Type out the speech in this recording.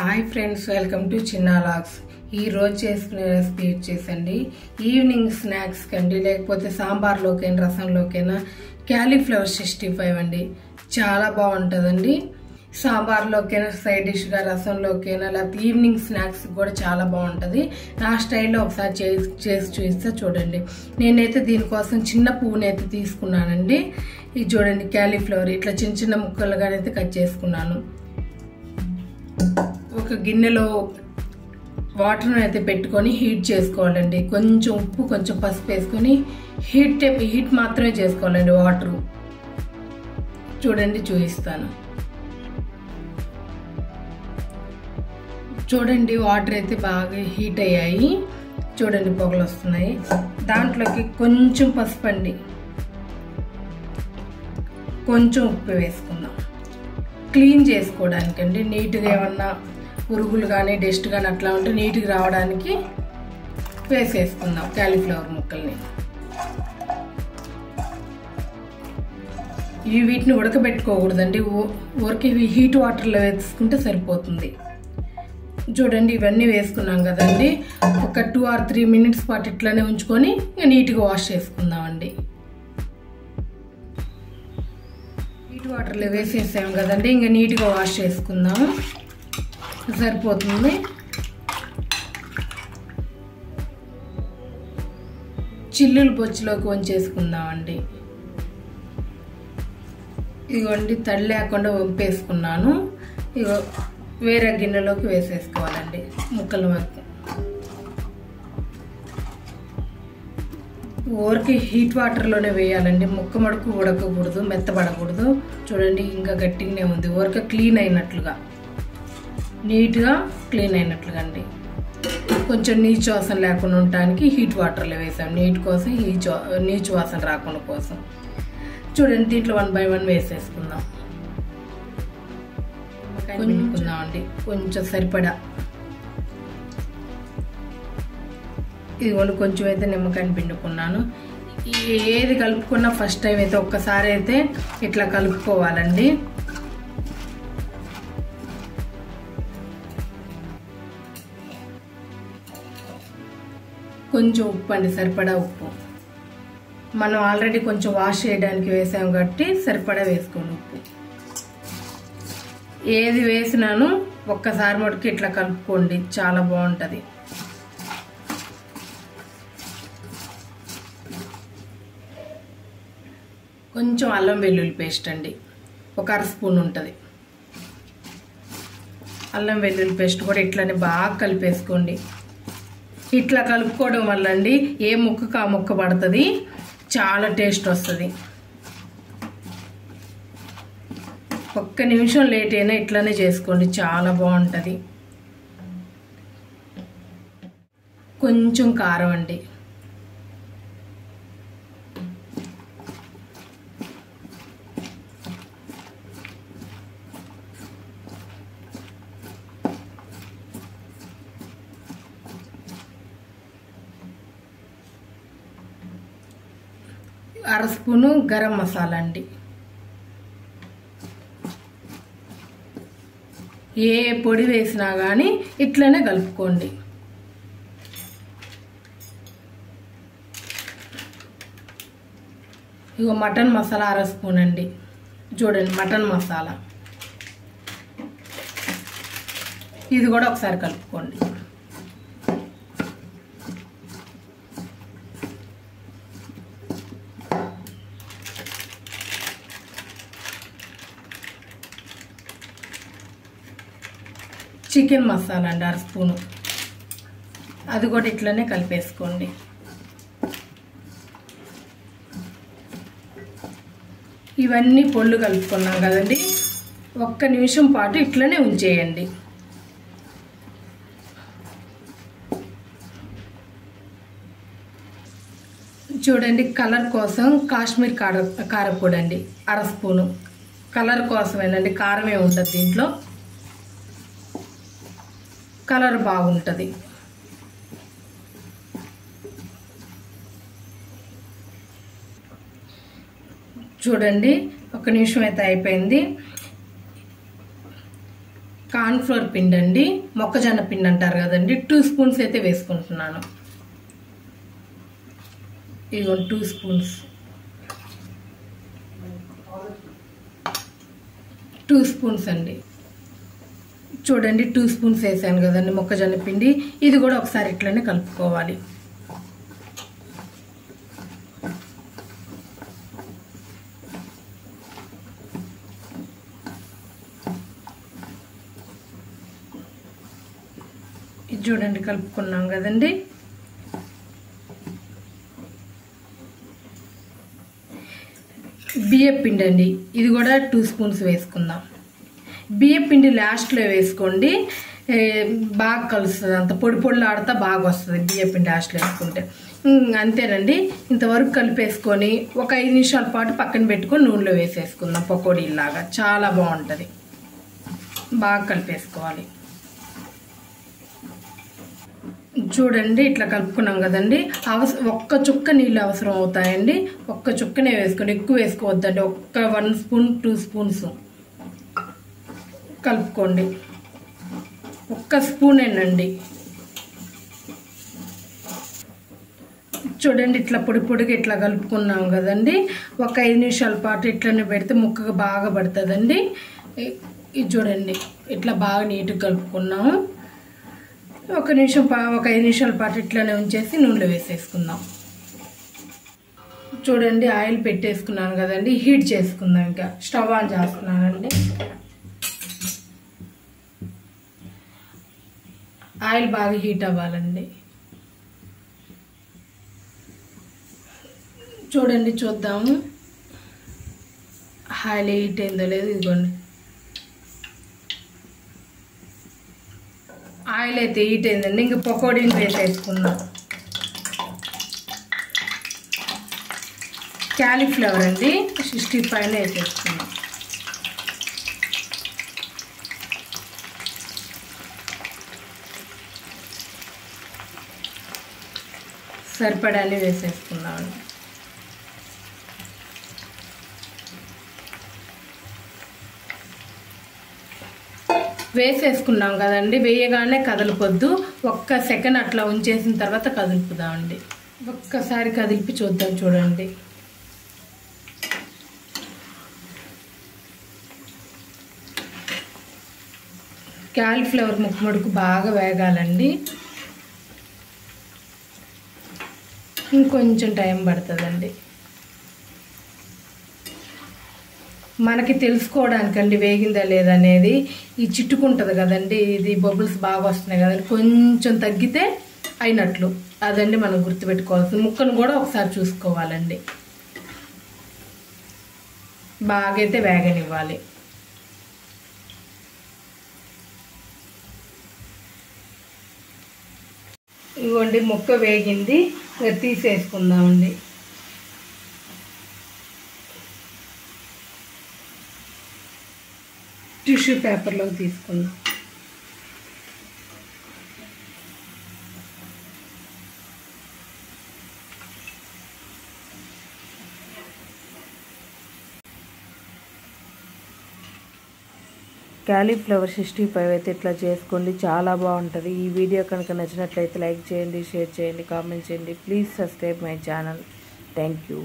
Hi friends, welcome to Chinna logs. ఈ రోజు చేసుకునే రెసిపీ వచ్చేసండి ఈవినింగ్ స్నాక్స్ కండి, లేకపోతే సాంబార్లోకైనా రసంలోకైనా క్యాలీఫ్లవర్ 65 అండి. చాలా బాగుంటుందండి. సాంబార్లోకైనా సైడ్ డిష్గా, రసంలోకైనా, లేకపోతే ఈవినింగ్ స్నాక్స్ కూడా చాలా బాగుంటుంది. నా స్టైల్లో ఒకసారి చేసి చూపిస్తే చూడండి. నేనైతే దీనికోసం చిన్న పువ్వునైతే తీసుకున్నానండి. ఇది చూడండి, క్యాలీఫ్లవర్ ఇట్లా చిన్న చిన్న ముక్కలుగానైతే కట్ చేసుకున్నాను. ఒక గిన్నెలో వాటర్ను అయితే పెట్టుకొని హీట్ చేసుకోవాలండి. కొంచెం ఉప్పు, కొంచెం పసుపు వేసుకొని హీట్ మాత్రమే చేసుకోవాలండి. వాటరు చూడండి, చూపిస్తాను. చూడండి, వాటర్ అయితే బాగా హీట్ అయ్యాయి. చూడండి, పొగలు వస్తున్నాయి. దాంట్లోకి కొంచెం పసుపు అండి, కొంచెం ఉప్పు వేసుకుందాం. క్లీన్ చేసుకోవడానికండి, నీట్గా ఏమన్నా పురుగులు కానీ డస్ట్ కానీ అట్లా ఉంటే నీట్గా రావడానికి వేసేసుకుందాం క్యాలీఫ్లవర్ ముక్కల్ని. వీటిని ఉడకబెట్టుకోకూడదండి, ఊరికి హీట్ వాటర్లో వేసుకుంటే సరిపోతుంది. చూడండి, ఇవన్నీ వేసుకున్నాం కదండి. ఒక 2 or 3 minutes పాటు ఇట్లానే ఉంచుకొని ఇంకా నీట్గా వాష్ చేసుకుందామండి. హీట్ వాటర్లో వేసేసాము కదండి, ఇంకా నీట్గా వాష్ చేసుకుందాము, సరిపోతుంది. చిల్లులు బొచ్చులోకి వంచేసుకుందామండి. ఇదిగోండి, తడి లేకుండా వంపేసుకున్నాను. ఇగో వేరే గిన్నెలోకి వేసేసుకోవాలండి ముక్కల వరకు. ఊరికి హీట్ వాటర్లోనే వేయాలండి. ముక్క మడుకు ఉడకకూడదు, మెత్తబడకూడదు. చూడండి, ఇంకా గట్టిగానే ఉంది. ఊరికే క్లీన్ అయినట్లుగా, నీట్గా క్లీన్ అయినట్లుగా అండి. కొంచెం నీచు వాసన లేకుండా ఉండటానికి హీట్ వాటర్లో వేసాం. నీట్ కోసం, నీచు వాసన రాకుండా కోసం. చూడండి, దీంట్లో 1 by 1 వేసేసుకుందాం. పిండుకుందామండి కొంచెం సరిపడా. ఇదిగోండి, కొంచెం అయితే నిమ్మకాయని పిండుకున్నాను. ఏది కలుపుకున్నా ఫస్ట్ టైం అయితే ఒక్కసారి అయితే ఇట్లా కలుపుకోవాలండి. కొంచెం ఉప్పు అండి, సరిపడా ఉప్పు. మనం ఆల్రెడీ కొంచెం వాష్ చేయడానికి వేసాం కాబట్టి సరిపడా వేసుకోండి ఉప్పు. ఏది వేసినాను ఒక్కసారి మటుకు ఇట్లా కలుపుకోండి, చాలా బాగుంటుంది. కొంచెం అల్లం వెల్లుల్లి పేస్ట్ అండి, ఒక 1/2 స్పూన్ ఉంటుంది. అల్లం వెల్లుల్లి పేస్ట్ కూడా ఇట్లానే బాగా కలిపేసుకోండి. ఇట్లా కలుపుకోవడం వల్ల అండి ఏ ముక్కకు ఆ ముక్క పడుతుంది, చాలా టేస్ట్ వస్తుంది. ఒక్క నిమిషం లేట్ అయినా ఇట్లానే చేసుకోండి, చాలా బాగుంటుంది. కొంచెం కారం అండి, అర స్పూను గరం మసాలా అండి. ఏ పొడి వేసినా కానీ ఇట్లనే కలుపుకోండి. ఇగో మటన్ మసాలా 1/2 స్పూన్ అండి. చూడండి, మటన్ మసాలా ఇది కూడా ఒకసారి కలుపుకోండి. చికెన్ మసాలా అండి 1/2 స్పూను, అది కూడా ఇట్లనే కలిపేసుకోండి. ఇవన్నీ పొళ్ళు కలుపుకున్నాం కదండి, ఒక్క నిమిషం పాటు ఇట్లనే ఉంచేయండి. చూడండి, కలర్ కోసం కాశ్మీర్ కారపొడి అండి 1/2 స్పూను. కలర్ కోసమేనండి, కారమే ఉంటుంది దీంట్లో, కలర్ బాగుంటుంది. చూడండి, ఒక నిమిషం అయితే అయిపోయింది. కార్న్ఫ్లోర్ పిండి అండి, మొక్కజొన్న పిండి అంటారు కదండి, 2 స్పూన్స్ అయితే వేసుకుంటున్నాను. ఇదిగో 2 స్పూన్స్, 2 స్పూన్స్ అండి. చూడండి 2 స్పూన్స్ వేసాను కదండి మొక్కజొన్న పిండి. ఇది కూడా ఒకసారి ఇట్లనే కలుపుకోవాలి. ఇది చూడండి కలుపుకున్నాం కదండి. బియ్యం పిండి అండి, ఇది కూడా 2 స్పూన్స్ వేసుకుందాం. బియ్యం పిండి లాస్ట్లో వేసుకోండి, బాగా కలుస్తుంది, అంత పొడి పొడిలాడుతా బాగా వస్తుంది బియ్యం పిండి లాస్ట్లో వేసుకుంటే. అంతేనండి. ఇంతవరకు కలిపేసుకొని ఒక 5 నిమిషాల పాటు పక్కన పెట్టుకొని నూనెలో వేసేసుకుందాం. పకోడీలాగా చాలా బాగుంటుంది. బాగా కలిపేసుకోవాలి. చూడండి ఇట్లా కలుపుకున్నాం కదండి. ఒక్క చుక్క నీళ్ళు అవసరం అవుతాయండి. ఒక్క చుక్కనే వేసుకోండి, ఎక్కువ వేసుకోవద్దండి. ఒక్క 1 స్పూన్ 2 స్పూన్స్ కలుపుకోండి. ఒక్క స్పూనేనండి. చూడండి ఇట్లా పొడి పొడిగా ఇట్లా కలుపుకున్నాం కదండి. ఒక 5 నిమిషాల పాటు ఇట్లనే పెడితే ముక్కగా బాగా పడుతుందండి. ఇది చూడండి ఇట్లా బాగా నీట్గా కలుపుకున్నాము. ఒక 5 నిమిషాల పాటు ఇట్లనే ఉంచేసి నూనెలో వేసేసుకుందాం. చూడండి ఆయిల్ పెట్టేసుకున్నాను కదండి, హీట్ చేసుకుందాం. ఇంకా స్టవ్ ఆన్ చేస్తున్నానండి. ఆయిల్ బాగా హీట్ అవ్వాలండి. చూడండి చూద్దాము ఆయిల్ హీట్ అయిందో లేదు. ఇదిగోండి ఆయిల్ అయితే హీట్ అయిందండి. ఇంకా పకోడీని వేసేసుకుందాం. క్యాలీఫ్లవర్ అండి 65 వేసేసుకుందాం. సరిపడాలి వేసేసుకుందాం. వేసేసుకున్నాం కదండి. వేయగానే కదలకొద్దు, ఒక్క సెకండ్ అట్లా ఉంచేసిన తర్వాత కదులుపుదామండి. ఒక్కసారి కదిలిపి చూద్దాం. చూడండి క్యాలీఫ్లవర్ ముక్కముడుకు బాగా వేగాలండి. ఇంకొంచెం టైం పడుతుందండి. మనకి తెలుసుకోవడానికండి వేగిందా లేదనేది. ఈ చిట్టుకుంటుంది కదండి, ఇది బబుల్స్ బాగా వస్తున్నాయి కదండి, కొంచెం తగ్గితే అయినట్లు అదండి మనం గుర్తుపెట్టుకోవాల్సింది. ముక్కను కూడా ఒకసారి చూసుకోవాలండి. బాగా అయితే వేగనివ్వాలి. ఇవ్వండి ముక్క వేగింది, తీసేసుకుందామండి. టిష్యూ పేపర్లో తీసుకుందాం. క్యాలీఫ్లవర్ 65 అయితే ఇట్లా చేసుకోండి, చాలా బాగుంటుంది. ఈ వీడియో కనుక నచ్చినట్లయితే లైక్ చేయండి, షేర్ చేయండి, కామెంట్ చేయండి. Please subscribe my channel. Thank you.